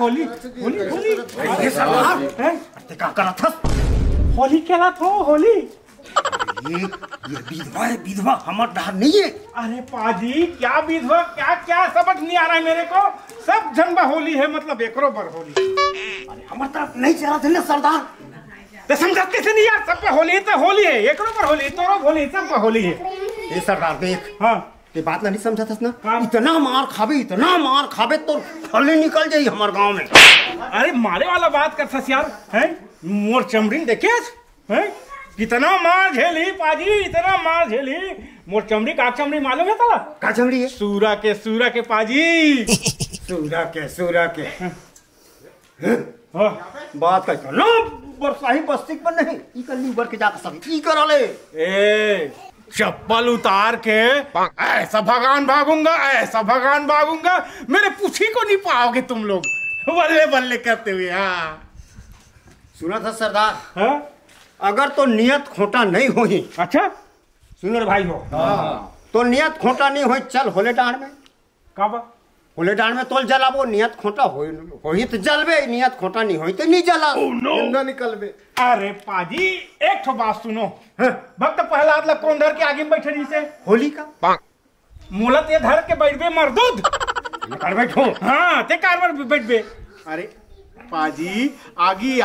होली होली होली अरे सरदार हैं क्या करा था होली खेला था होली ये विधवा है विधवा हमार डर नहीं है। अरे पाजी क्या विधवा क्या क्या समझ नहीं आ रहा है मेरे को सब झंडा होली है मतलब एकरो बर होली। अरे हमार तरफ नहीं चला थे ना सरदार तो समझा कैसे नहीं यार सब पे होली तो होली है एकरो पर होली तोरो होली सब पे होली है। ये सरदार देख हाँ ये बात नहीं समझा था ना हाँ। इतना मार खाबे तो फले निकल जाई हमार गांव में। अरे मारे वाला बात कर सस यार हैं मोर चमड़ी देखे हैं कितना मार झेली पाजी इतना मार झेली मोर चमड़ी का चमड़ी मालूम है तला का चमड़ी है सूरा के पाजी सूरा के बात का ना बरसाही बस्ती पर नहीं ई कल्ली ऊपर के जाकर सब ई करले ए चप्पल उतार के ऐसा भगवान भागूंगा मेरे पूछी को नहीं पाओगे तुम लोग बल्ले बल्ले करते हुए। हाँ सुना था सरदार हाँ अगर तो नियत खोटा नहीं होही अच्छा सुनर भाई हो तो नियत खोटा नहीं हो चल होले डांड में काबा होले डांड में तोल जलाबो नियत खोटा होही तो जलबे नियत खोटा नहीं होई तो नहीं जला जिंदा निकलबे। अरे पाजी एक ठो बात सुनो भक्त प्रहलाद ला कौन धर के आगे में बैठे रही से होली का मूलत ये धर के बैठबे मरदूद कर बैठो हाँ ते कारबर बैठबे। अरे पाजी आगी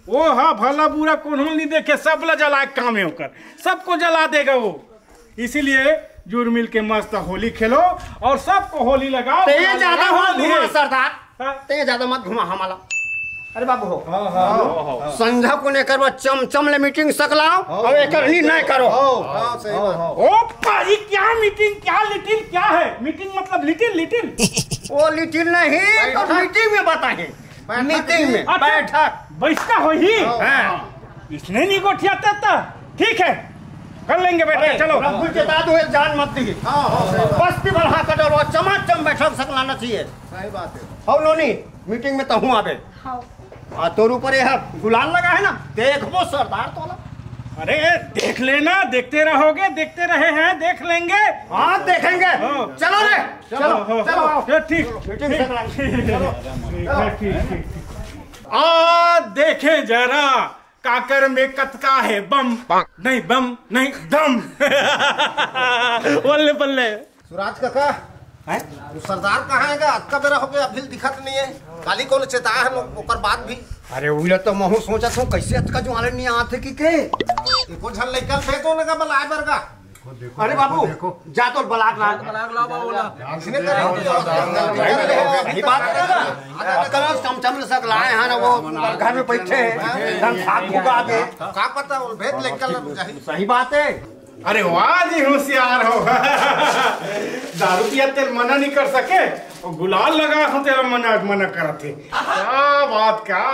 वो हाँ भला बुरा कौन नहीं देखे सब ला जला काम है होकर सबको जला देगा वो इसीलिए जुड़ मिल के मस्त होली खेलो और सबको होली लगाओ। ते ज्यादा घुमा सरदार ते ज्यादा मत घुमा हमारा। अरे बाबू हो संध्या को ने करवा चम ले मीटिंग सकलाओ और एकर नहीं करो। ओ पाजी क्या मीटिंग क्या लिटिल क्या है मीटिंग मतलब लिटिल वो लिटिल नहीं तो मीटिंग में बताए मीटिंग में बैठका हो ही इसने नहीं गोठियाता था ठीक है कर लेंगे बेटा चलो दादू जान मत दी बस्ती बढ़ा कर डरो चमाचम बैठक सकला ना चाहिए सही बात है। हो लोनी मीटिंग में तो हूँ आबे हाँ तोर ऊपर यह गुलाल लगा है ना देखो सरदार तोला। अरे देख लेना देखते रहोगे देखते रहे हैं देख लेंगे हाँ देखेंगे चलो रे चलो ठीक आ देखें जरा काकर में कतका है बम नहीं दम बल्ले बल्ले सुराज काका है तो सरदार कहाँ है अक्का बेरा हो गया अभी दिखत नहीं है काली कौन चेताया है ओकर बात भी। अरे उइला तो महू सोचा था कैसे अतका जो आले नहीं आते की के एको झल लेकर फेंको ना का बलाए बरगा। अरे बाबू जा तो बलाक ला इसने कर ये बात कल चमचम सक लाए हैं ना वो घर में बैठे हैं धन फाक भुगा दे का पता भेद लेकर सही बात है। अरे वाह जी होशियार हो दारू पिया तेल मना नहीं कर सके और गुलाल लगा हो तेरा मना करते क्या बात क्या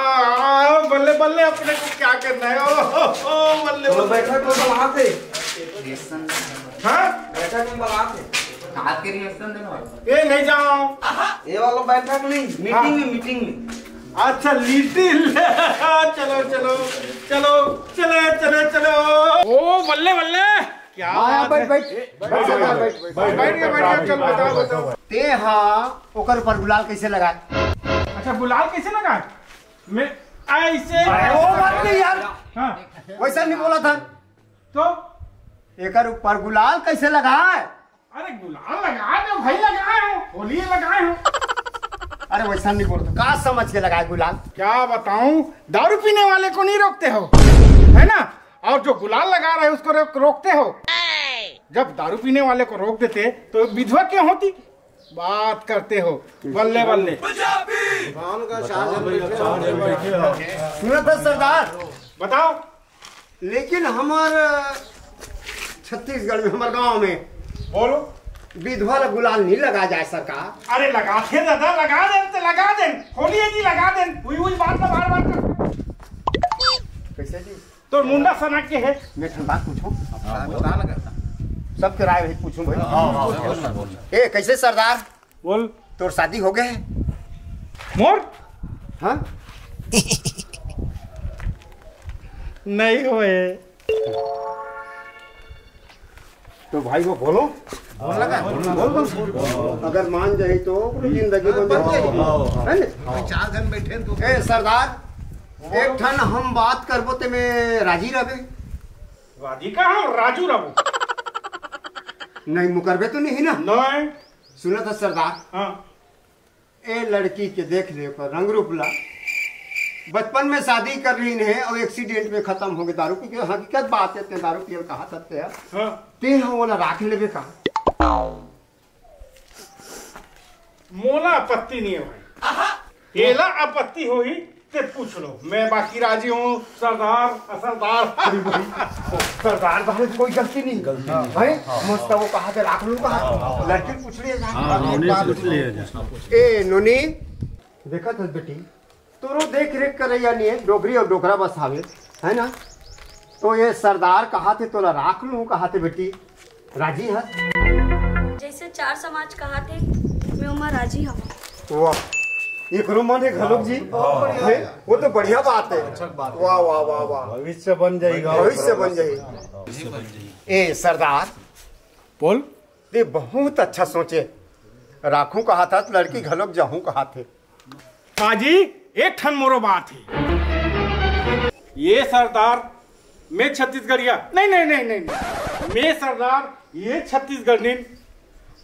बल्ले बल्ले अपने को क्या करना है ओ बल्ले बैठक में बलाते हाँ बैठक में बलाते आज के रिएक्शन देना ये नहीं जाओ ये वाला बैठक नहीं मीटिंग में अच्छा लिटिल चलो ओ बल्ले बल्ले क्या बैठ चल बताओ ते हाँ ओकर पर गुलाल कैसे लगाए। अच्छा गुलाल कैसे लगाए मैं ऐसे वो बात नहीं यार हाँ वैसा नहीं बोला था तो एकर ऊपर गुलाल कैसे लगाए। अरे गुलाल लगाए दो भाई लगाए हो होली लगाए हो अरे वैसा नहीं बोलता का समझ के लगाए गुलाल। क्या बताऊं दारू पीने वाले को नहीं रोकते हो है ना और जो गुलाल लगा रहे उसको रोकते हो। जब दारू पीने वाले को रोक देते तो विधवा क्यों होती बात करते हो बल्ले बल्ले। सुना था सरदार बताओ लेकिन हमार छत्तीसगढ़ में हमारे गांव में बोलो विधवा ला गुलाल नहीं लगा जाए सरकार। अरे लगा थे दादा लगा दे होली है जी लगा दे वही बात ना बार बार कैसे जी तो मुंडा सना के है मैं बात पूछूं सबके राय भाई पूछूं भाई ए कैसे सरदार बोल तोर शादी हो गए मोर हाँ नहीं हुए तो भाई वो बोलो बोल लगा अगर मान जाए तो पूरी जिंदगी बन जाए। 4 दिन बैठे तो ए सरदार एक ठन हम बात करबो ते में राजी रहे। राजी कहाँ राजू रहो नहीं मुकरबे तो नहीं ना। नहीं सुना था सरदार। हाँ ए लड़की के देख ले पर रंग रूपला बचपन में शादी कर रही है और एक्सीडेंट में खत्म हो गए। दारू पी के हकीकत बात है, दारू पियल कहा सकते हैं हाँ ते हम वाला राख लेबे का। मोला आपत्ति नहीं है भाई, केला आपत्ति हो ही ते पूछ लो, मैं बाकी राजी हूँ। सरदार सरदार बाहर कोई गलती नहीं है। मस्त वो कहा थे राख लू कहा लड़की पूछ लिए। ए नोनी देखा था बेटी तोरो देख रेख कर रही नहीं है, डोगरी और डोगरा बस आवे है ना। तो ये सरदार कहा थे तोला राख लू कहा थे बेटी राजी है। जैसे 4 समाज कहा थे मैं उमा राजी हूँ। वाह एक मन है घलोक जी है, वो तो बढ़िया बात है। वाह वाह वाह वाह भविष्य बन जाएगा, भविष्य बन जाएगी। ए सरदार बोल ये बहुत अच्छा सोचे। राखू कहा था तो लड़की घलोक जाहू कहा थे। पाजी एक ठन मोरो बात है, ये सरदार मैं छत्तीसगढ़िया नहीं नहीं नहीं नहीं, नहीं। मैं सरदार ये छत्तीसगढ़ नहीं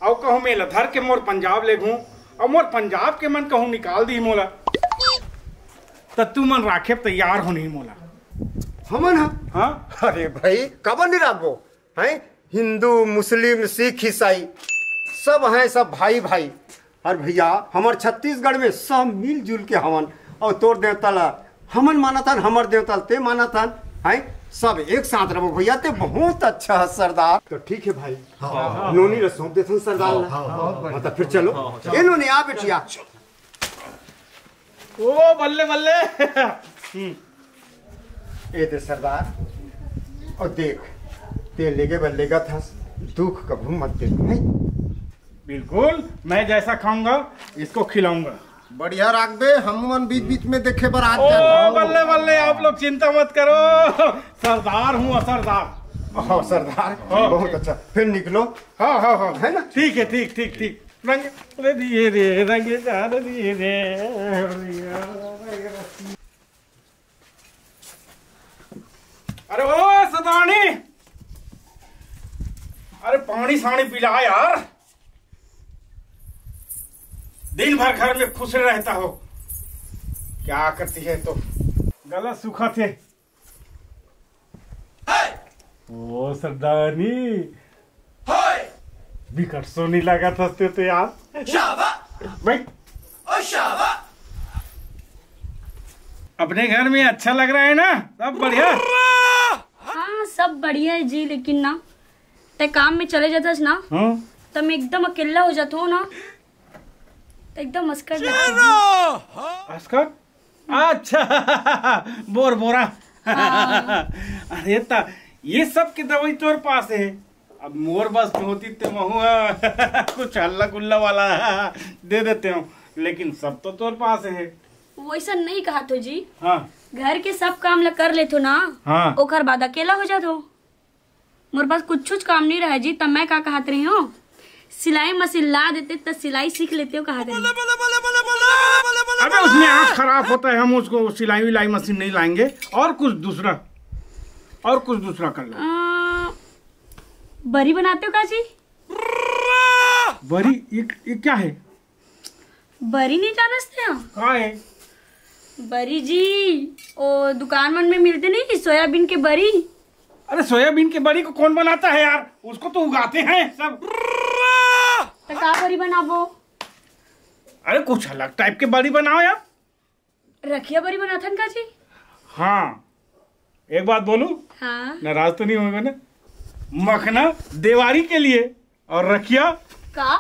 और कहूँ मैं लधर के मोर पंजाब ले घूँ और मोर पंजाब के मन कहूँ निकाल दी मोला तो तू मन राखे तैयार हो नहीं मोला हमन हाँ। अरे भाई कब नहीं राखो है। हिंदू मुस्लिम सिख ईसाई सब हैं, सब भाई भाई। और भैया हमार छत्तीसगढ़ में सब मिलजुल के हवन और तोर देवता ला हमन माना था, हमर देवता ते माना था है, सब एक साथ रहो भैया ते बहुत अच्छा है सरदार। तो ठीक है भाई नोनी रे सौंप देते सरदार ला। तो फिर चलो ए नोनी आ बेटिया। ओ बल्ले बल्ले ए दे सरदार और देख ते लेगे बल्लेगा था दुख कभी मत दे। बिल्कुल मैं जैसा खाऊंगा इसको खिलाऊंगा। बढ़िया राख बे, हम बीच बीच में देखे पर आज ओ बल्ले बल्ले आप लोग चिंता मत करो, सरदार हूँ सरदार। हाँ सरदार बहुत अच्छा। फिर निकलो। हाँ हाँ हाँ है ना। ठीक है ठीक ठीक ठीक। रंग अरे दिए रे रंगे चार दिए रे। अरे ओ सदानी अरे पानी सानी पिला यार, दिन भर घर में खुश रहता हो, क्या करती है तो गला सूखा थे। ओ सरदारनी बिकट सोनी लगा था तो यार भाई। अपने घर में अच्छा लग रहा है ना, सब बढ़िया। हाँ सब बढ़िया है जी, लेकिन ना ते काम में चले जाता ना तो मैं एकदम अकेला हो जाता हूँ ना, एकदम अस्कर अस्कर अच्छा बोर बोरा। अरे ता ये सब की दवाई तोर पास है, अब मोर बस होती तो महू कुछ हल्ला गुल्ला वाला दे देते हो, लेकिन सब तो तोर पास है। वैसा नहीं कहा तो जी। हाँ घर के सब काम ला कर ले तो ना। हाँ ओकर बाद अकेला हो जातो। मोर पास कुछ काम नहीं रहा जी, तब मैं क्या कहत रही हूँ सिलाई मशीन ला देते तो सिलाई सीख लेते हो कहा। अबे उसमें आँख खराब होता है, हम उसको सिलाई विलाई मशीन नहीं लाएंगे, और कुछ दूसरा कर लो। बरी बनाते हो का जी? बरी ये क्या है? बरी नहीं जानते हो? क्या है बरी जी ओ दुकान मन में मिलते नहीं सोयाबीन के बरी। अरे सोयाबीन की बरी को कौन बनाता है यार, उसको तो उगाते हैं सब। तो का बरी बनाबो? अरे कुछ अलग टाइप के बरी बनाओ यार। रखिया बरी बनाथन का जी? हाँ एक बात बोलूं, हाँ नाराज तो नहीं होगा ना? मखना देवारी के लिए और रखिया का?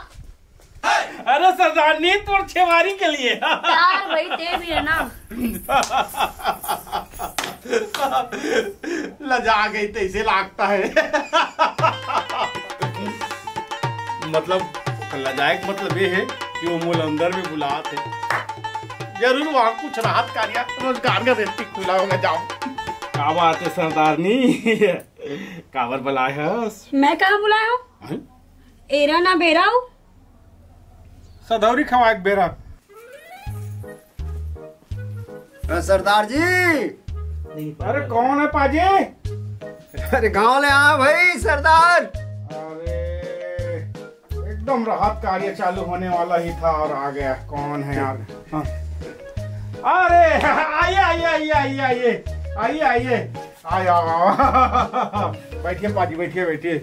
अरे सरदारनी तो छेवारी के लिए। यार भाई ते भी है ना। लजा गई तो इसे लागता है। मतलब लजाए मतलब ये है कि वो मूल अंदर में बुलाते जरूर वहाँ कुछ राहत कार्य रोजगार का व्यक्ति खुला होगा। जाओ क्या बात है सरदारनी, काबर बुलाए है? मैं कहाँ बुलाया हूँ? एरा ना बेराऊ सदौरी खवा एक बेरा। सरदार जी। अरे कौन है पाजी? अरे गाँव ले आया भाई सरदार। अरे एकदम राहत कार्य चालू होने वाला ही था और आ गया। कौन है यार? हाँ। अरे आइए आइए आइए आइए आइए आइए आइए आया। बैठिए पाजी, बैठिए बैठिए।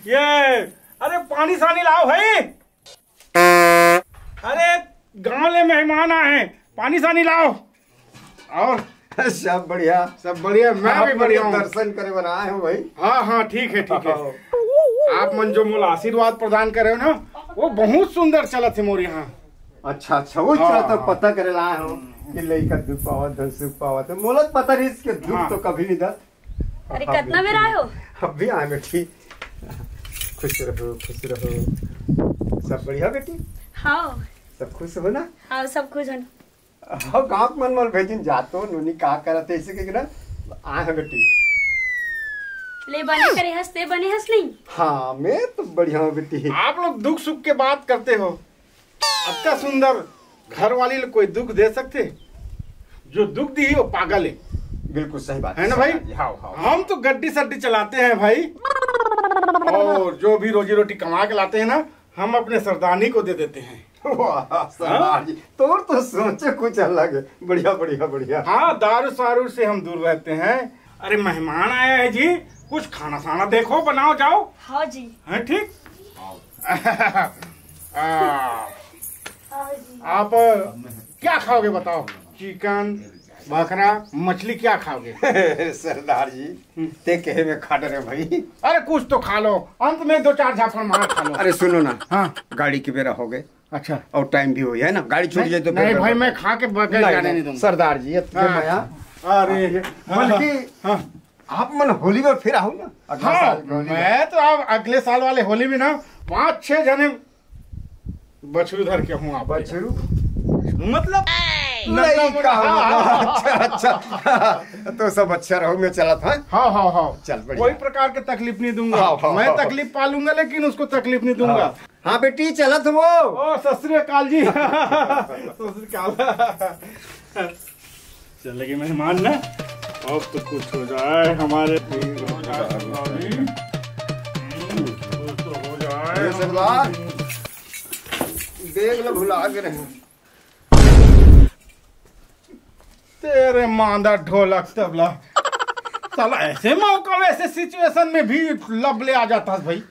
ये अरे पानी सानी लाओ भाई। अरे गांव ले मेहमान आए हैं, पानी सानी लाओ। और सब बढ़िया। सब बढ़िया, मैं भी बढ़िया हूँ। दर्शन करे बनाए हो भाई। हाँ हाँ ठीक है ठीक है। आप मन जो मोला आशीर्वाद प्रदान करे हो ना, वो बहुत सुंदर चलत है मोर यहाँ। अच्छा अच्छा, वो हाँ, चला तो हाँ। पता करे लाए हो कि लड़का दुख पावत धन सुख पावत है। मोला तो पता नहीं इसके दुख हाँ। तो कभी नहीं था। अरे कितना बेरा आए हो? अब भी आए बेटी। खुश रहो खुश रहो। सब बढ़िया बेटी? हाँ सब खुश हो ना? हाँ सब खुश हैं। हाँ गाँव मन मन भेजिन जातो नूनी का करते ऐसे के ना आए हैं बेटी। ले बने करे हंसते बने हंस नहीं। हाँ मैं तो बढ़िया हूँ बेटी। आप लोग दुख सुख के बात करते हो, अच्छा सुंदर घर वाली लोग कोई दुख दे सकते? जो दुख दी वो पागल है। बिल्कुल सही बात है ना भाई? हाँ हाँ। हम तो गड्डी सड्डी चलाते हैं भाई, और जो भी रोजी रोटी कमा के लाते हैं ना, हम अपने सरदारनी को दे देते हैं। वाह सरदार जी, तो सोचे कुछ अलग है। बढ़िया बढ़िया बढ़िया। हाँ दारू सारू से हम दूर रहते हैं। अरे मेहमान आया है जी, कुछ खाना साना देखो बनाओ जाओ। हाँ जी। है ठीक? हाँ जी। आप क्या खाओगे बताओ? चिकन, बकरा, मछली क्या खाओगे? सरदार जी ते कहे में खा रहे भाई। अरे कुछ तो खा लो, अंत में दो चार झापड़ मार खा लो। अरे सुनो ना, हाँ गाड़ी की बेरा हो गए अच्छा, और टाइम भी हो गया है ना, गाड़ी छूट जाए तो नहीं भाई मैं खा के बगैर जाने नहीं दूंगा। सरदार जी हाँ। अरे बल्कि हाँ आप मन होली में फिर आओ ना। अगला हाँ, साल की होली में। मैं तो अब अगले साल वाले होली में ना 5-6 जने बछरू धर के हूँ। आप बछरू मतलब नहीं का अच्छा अच्छा। तो सब अच्छा रहो, मैं चला था। हाँ हाँ हाँ चल बढ़िया। कोई प्रकार के तकलीफ नहीं दूंगा। हाँ, हाँ, मैं हाँ। तकलीफ पालूंगा लेकिन उसको तकलीफ नहीं दूंगा। हाँ बेटी चला तुम वो। ओ सत श्री अकाल जी। सत श्री अकाल। चलेगी मेहमान ना, अब तो कुछ हो जाए हमारे। कुछ हो जाए सरदार देख लो भुला के रहे। तेरे मांदा ढोलक तबला साला ऐसे मौका में ऐसे सिचुएशन में भी लब ले आ जाता है भाई।